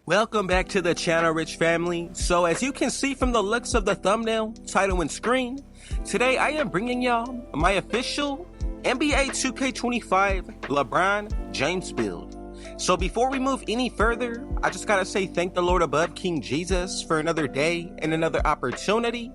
Welcome back to the channel, Rich family. So as you can see from the looks of the thumbnail, title, and screen, today I am bringing y'all my official NBA 2K25 LeBron James build. So before we move any further, I just gotta say thank the Lord above, King Jesus, for another day and another opportunity.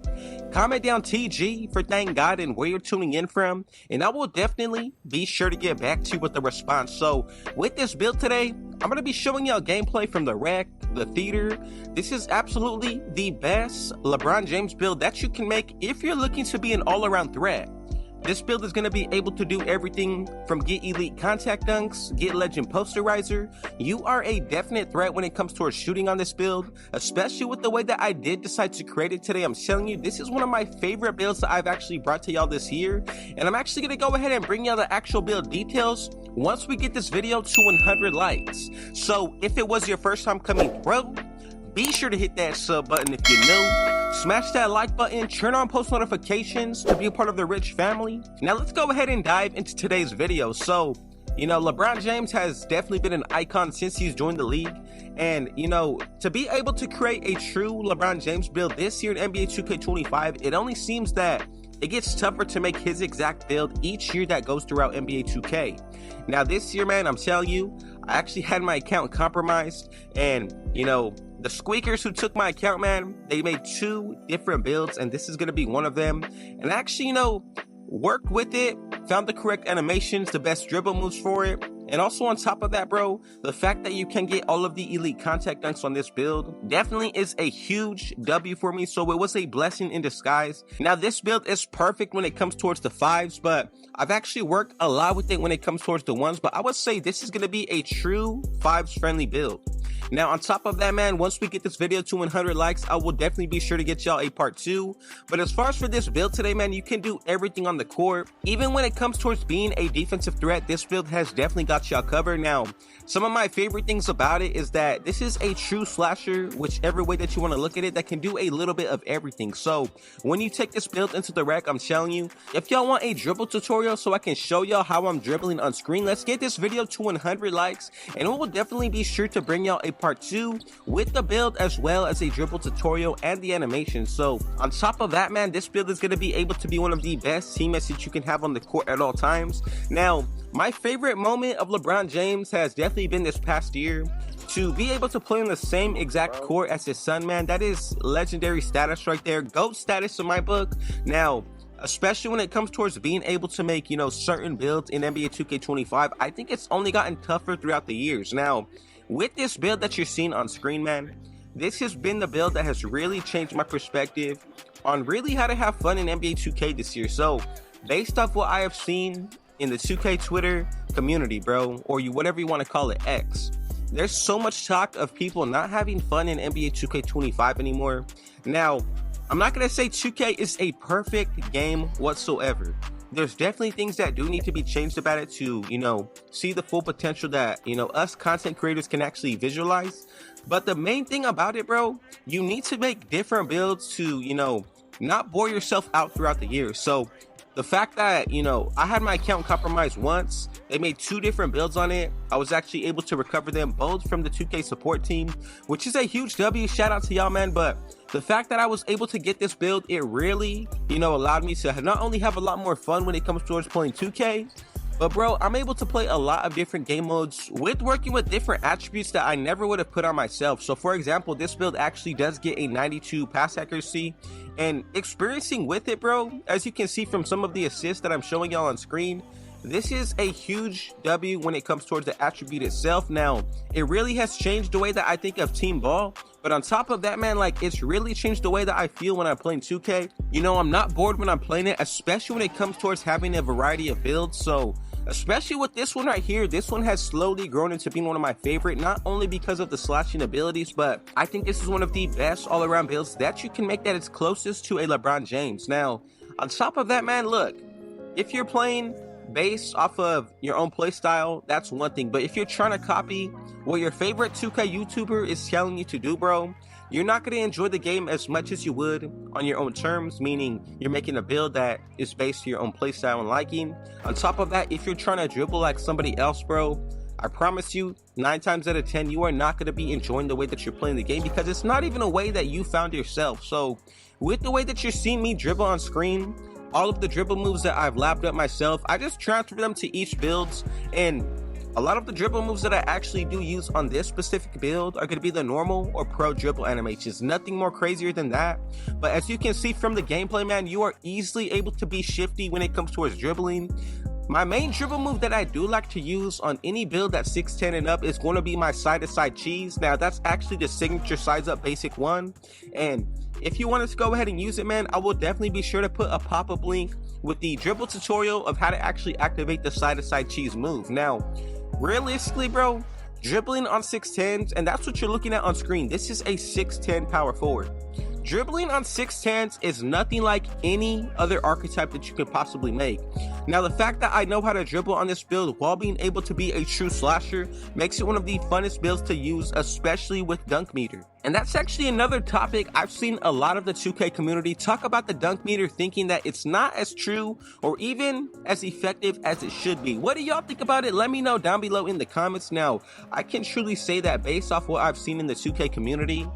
Comment down TG for thank God and where you're tuning in from, and I will definitely be sure to get back to you with the response. So with this build today, I'm gonna be showing y'all gameplay from the rec, the theater. This is absolutely the best LeBron James build that you can make if you're looking to be an all-around threat. This build is going to be able to do everything from get elite contact dunks, get legend posterizer. You are a definite threat when it comes towards shooting on this build, especially with the way that I did decide to create it today. I'm telling you, this is one of my favorite builds that I've actually brought to y'all this year, and I'm actually going to go ahead and bring y'all the actual build details once we get this video to 100 likes. So if it was your first time coming through, be sure to hit that sub button if you're new. Smash that like button, turn on post notifications to be a part of the Rich family. Now let's go ahead and dive into today's video. So, LeBron James has definitely been an icon since he's joined the league. And, to be able to create a true LeBron James build this year in NBA 2K25, it only seems that it gets tougher to make his exact build each year that goes throughout NBA 2K. Now this year, man, I'm telling you, I actually had my account compromised, and, the squeakers who took my account, man, they made 2 different builds, and this is going to be one of them. And actually, worked with it, found the correct animations, the best dribble moves for it. And also on top of that, bro, the fact that you can get all of the elite contact dunks on this build definitely is a huge W for me. So it was a blessing in disguise. Now this build is perfect when it comes towards the 5s, but I've actually worked a lot with it when it comes towards the 1s. But I would say this is going to be a true 5s friendly build. Now on top of that, man, once we get this video to 100 likes, I will definitely be sure to get y'all a part 2. But as far as for this build today, man, you can do everything on the court. Even when it comes towards being a defensive threat, this build has definitely got y'all covered. Now, some of my favorite things about it is that this is a true slasher, whichever way that you want to look at it, that can do a little bit of everything. So when you take this build into the rec, I'm telling you, if y'all want a dribble tutorial so I can show y'all how I'm dribbling on screen, let's get this video to 100 likes, and we will definitely be sure to bring y'all a part 2 with the build as well as a dribble tutorial and the animation. So on top of that, man, this build is going to be able to be one of the best teammates that you can have on the court at all times. Now, my favorite moment of LeBron James has definitely been this past year. To be able to play on the same exact court as his son, man, that is legendary status right there. GOAT status in my book. Now, especially when it comes towards being able to make, certain builds in NBA 2K25, I think it's only gotten tougher throughout the years. Now, with this build that you're seeing on screen, man, this has been the build that has really changed my perspective on really how to have fun in NBA 2K this year. So, based off what I have seen in the 2K Twitter community, bro, or whatever you want to call it, X, there's so much talk of people not having fun in NBA 2K25 anymore. Now, I'm not going to say 2K is a perfect game whatsoever. There's definitely things that do need to be changed about it to, see the full potential that, us content creators can actually visualize. But the main thing about it, bro, you need to make different builds to, not bore yourself out throughout the year. So the fact that, I had my account compromised once, they made 2 different builds on it. I was actually able to recover them both from the 2K support team, which is a huge W. Shout out to y'all, man. But the fact that I was able to get this build, it really, allowed me to not only have a lot more fun when it comes towards playing 2K, but bro, I'm able to play a lot of different game modes with working with different attributes that I never would have put on myself. So for example, this build actually does get a 92 pass accuracy, and experiencing with it, bro, as you can see from some of the assists that I'm showing y'all on screen, this is a huge W when it comes towards the attribute itself. Now, it really has changed the way that I think of team ball. But on top of that, man, it's really changed the way that I feel when I'm playing 2K. I'm not bored when I'm playing it, especially when it comes towards having a variety of builds. So, especially with this one right here, this one has slowly grown into being one of my favorite, not only because of the slashing abilities, but I think this is one of the best all-around builds that you can make that is closest to a LeBron James. Now, on top of that, man, look, if you're playing based off of your own play style, that's one thing. But if you're trying to copy what your favorite 2K YouTuber is telling you to do, bro, you're not going to enjoy the game as much as you would on your own terms, meaning you're making a build that is based to your own play style and liking. On top of that, if you're trying to dribble like somebody else, bro, I promise you, 9 times out of 10, you are not going to be enjoying the way that you're playing the game, because it's not even a way that you found yourself. So with the way that you're seeing me dribble on screen, all of the dribble moves that I've lapped up myself, I just transfer them to each builds. And a lot of the dribble moves that I actually do use on this specific build are going to be the normal or pro dribble animations. Nothing more crazier than that. But as you can see from the gameplay, man, you are easily able to be shifty when it comes towards dribbling. My main dribble move that I do like to use on any build that's 6'10 and up is going to be my side-to-side cheese. Now, that's actually the signature size up basic one. And if you wanted to go ahead and use it, man, I will definitely be sure to put a pop-up link with the dribble tutorial of how to actually activate the side-to-side cheese move. Now, realistically, bro, dribbling on 6'10s, and that's what you're looking at on screen. This is a 6'10 power forward. Dribbling on 6'10s is nothing like any other archetype that you could possibly make. Now, the fact that I know how to dribble on this build while being able to be a true slasher makes it one of the funnest builds to use, especially with dunk meter. And that's actually another topic. I've seen a lot of the 2K community talk about the dunk meter, thinking that it's not as true or even as effective as it should be. What do y'all think about it? Let me know down below in the comments. Now, I can truly say that based off what I've seen in the 2K community,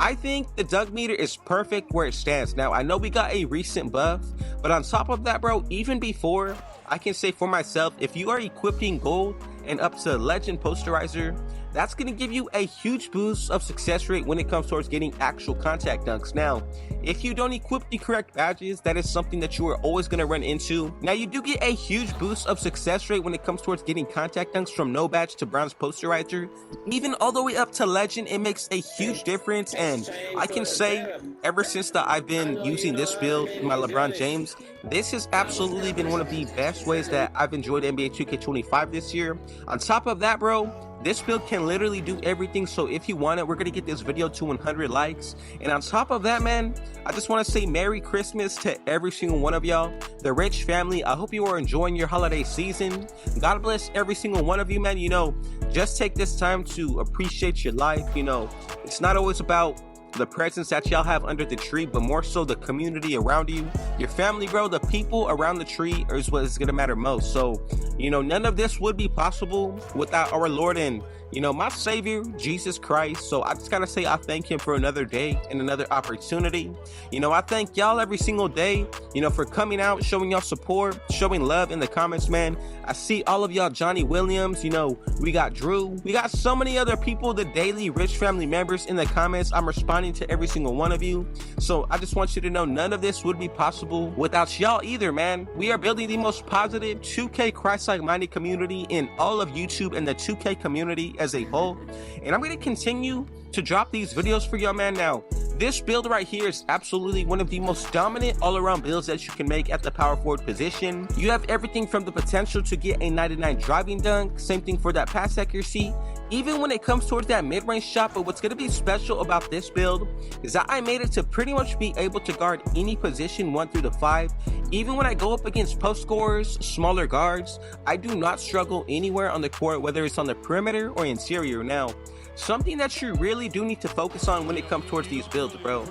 I think the dunk meter is perfect where it stands. Now, I know we got a recent buff, but on top of that, bro, even before, I can say for myself, if you are equipping gold and up to legend posterizer, that's going to give you a huge boost of success rate when it comes towards getting actual contact dunks. Now, if you don't equip the correct badges, that is something that you are always going to run into. Now, you do get a huge boost of success rate when it comes towards getting contact dunks from no badge to bronze posterizer. Even all the way up to legend, it makes a huge difference. And I can say, ever since that I've been using this build, my LeBron James, this has absolutely been one of the best ways that I've enjoyed NBA 2K25 this year. On top of that, bro, this build can literally do everything. So if you want it, we're gonna get this video to 100 likes. And on top of that, man, I just want to say Merry Christmas to every single one of y'all, the Rich family. I hope you are enjoying your holiday season. God bless every single one of you, man. You know, just take this time to appreciate your life. You know, it's not always about the presents that y'all have under the tree, but more so the community around you, your family, bro. The people around the tree is what is gonna matter most. So, you know, none of this would be possible without our Lord and, you know, my Savior, Jesus Christ. So I just gotta say I thank him for another day and another opportunity. You know, I thank y'all every single day, you know, for coming out, showing y'all support, showing love in the comments, man. I see all of y'all, Johnny Williams, you know, we got Drew, we got so many other people, the daily Rich family members in the comments. I'm responding to every single one of you. So I just want you to know none of this would be possible without y'all either, man. We are building the most positive 2K Christ-like minded community in all of YouTube and the 2K community as a whole. And I'm going to continue to drop these videos for y'all, man. Now, this build right here is absolutely one of the most dominant all-around builds that you can make at the power forward position. You have everything from the potential to get a 99 driving dunk, same thing for that pass accuracy, even when it comes towards that mid-range shot. But what's going to be special about this build is that I made it to pretty much be able to guard any position 1 through to 5. Even when I go up against post scorers, smaller guards, I do not struggle anywhere on the court, whether it's on the perimeter or interior. Now, something that you really do need to focus on when it comes towards these builds, bro,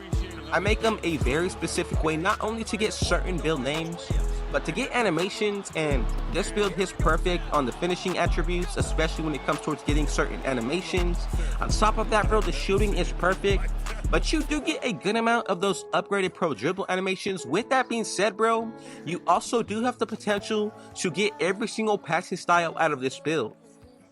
I make them a very specific way, not only to get certain build names, but to get animations. And this build hits perfect on the finishing attributes, especially when it comes towards getting certain animations. On top of that, bro, the shooting is perfect, but you do get a good amount of those upgraded pro dribble animations. With that being said, bro, you also do have the potential to get every single passing style out of this build.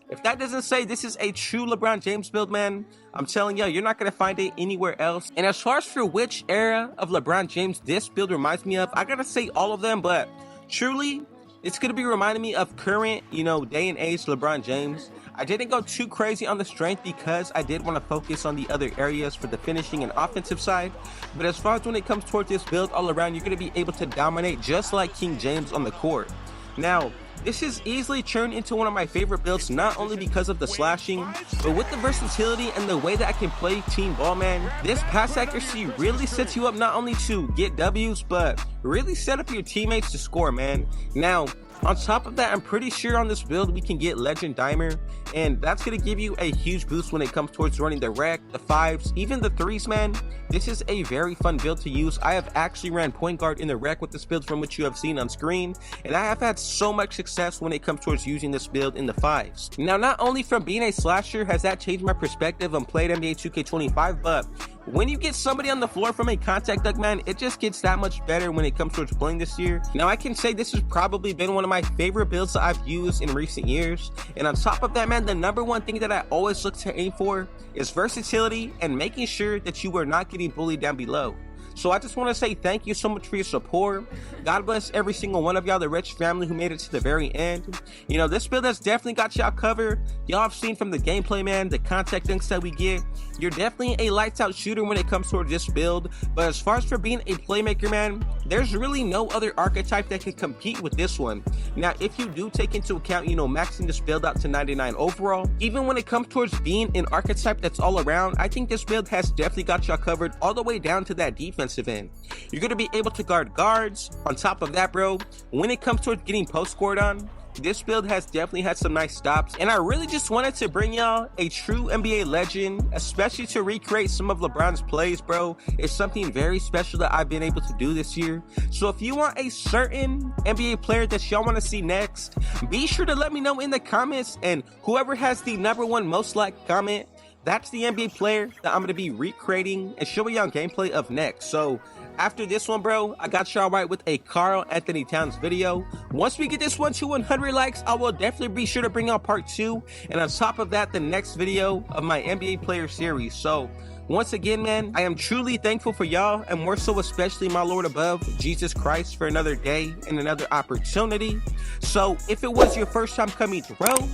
If that doesn't say this is a true LeBron James build, man, I'm telling you, you're not going to find it anywhere else. And as far as for which era of LeBron James this build reminds me of, I got to say all of them, but truly, it's going to be reminding me of current, you know, day and age LeBron James. I didn't go too crazy on the strength because I did want to focus on the other areas for the finishing and offensive side. But as far as when it comes towards this build all around, you're going to be able to dominate just like King James on the court. Now, this is easily turned into one of my favorite builds, not only because of the slashing, but with the versatility and the way that I can play team ball, man. This pass accuracy really sets you up not only to get W's, but really set up your teammates to score, man. Now, On top of that, I'm pretty sure on this build we can get Legend Dimer, and that's going to give you a huge boost when it comes towards running the rec, the 5s, even the 3s, man. This is a very fun build to use. I have actually ran point guard in the rec with this build from what you have seen on screen, and I have had so much success when it comes towards using this build in the 5s. Now, not only from being a slasher has that changed my perspective on played NBA 2K25, but when you get somebody on the floor from a contact dunk, man, it just gets that much better when it comes towards playing this year. Now, I can say this has probably been one of my favorite builds that I've used in recent years. And on top of that, man, the number one thing that I always look to aim for is versatility and making sure that you are not getting bullied down below. So I just want to say thank you so much for your support. God bless every single one of y'all, the Rich family who made it to the very end. You know, this build has definitely got y'all covered. Y'all have seen from the gameplay, man, the contact dunks that we get. You're definitely a lights out shooter when it comes toward this build. But as far as for being a playmaker, man, there's really no other archetype that can compete with this one. Now, if you do take into account, you know, maxing this build out to 99 overall, even when it comes towards being an archetype that's all around, I think this build has definitely got y'all covered all the way down to that defensive end. You're going to be able to guard guards. On top of that, bro, when it comes towards getting post scored on, this build has definitely had some nice stops, and I really just wanted to bring y'all a true NBA legend, especially to recreate some of LeBron's plays, bro. It's something very special that I've been able to do this year. So if you want a certain NBA player that y'all want to see next, be sure to let me know in the comments, and whoever has the #1 most liked comment, that's the NBA player that I'm going to be recreating and showing y'all gameplay of next. So after this one, bro, I got y'all right with a Karl Anthony Towns video. Once we get this one to 100 likes, I will definitely be sure to bring out part 2. And on top of that, the next video of my NBA player series. So once again, man, I am truly thankful for y'all, and more so especially my Lord above, Jesus Christ, for another day and another opportunity. So if it was your first time coming through,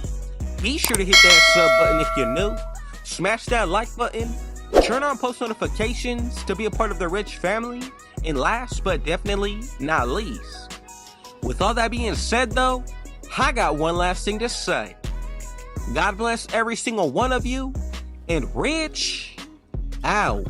be sure to hit that sub button if you're new. Smash that like button, turn on post notifications to be a part of the Rich family, and last but definitely not least, with all that being said though, I got one last thing to say. God bless every single one of you, and Rich out.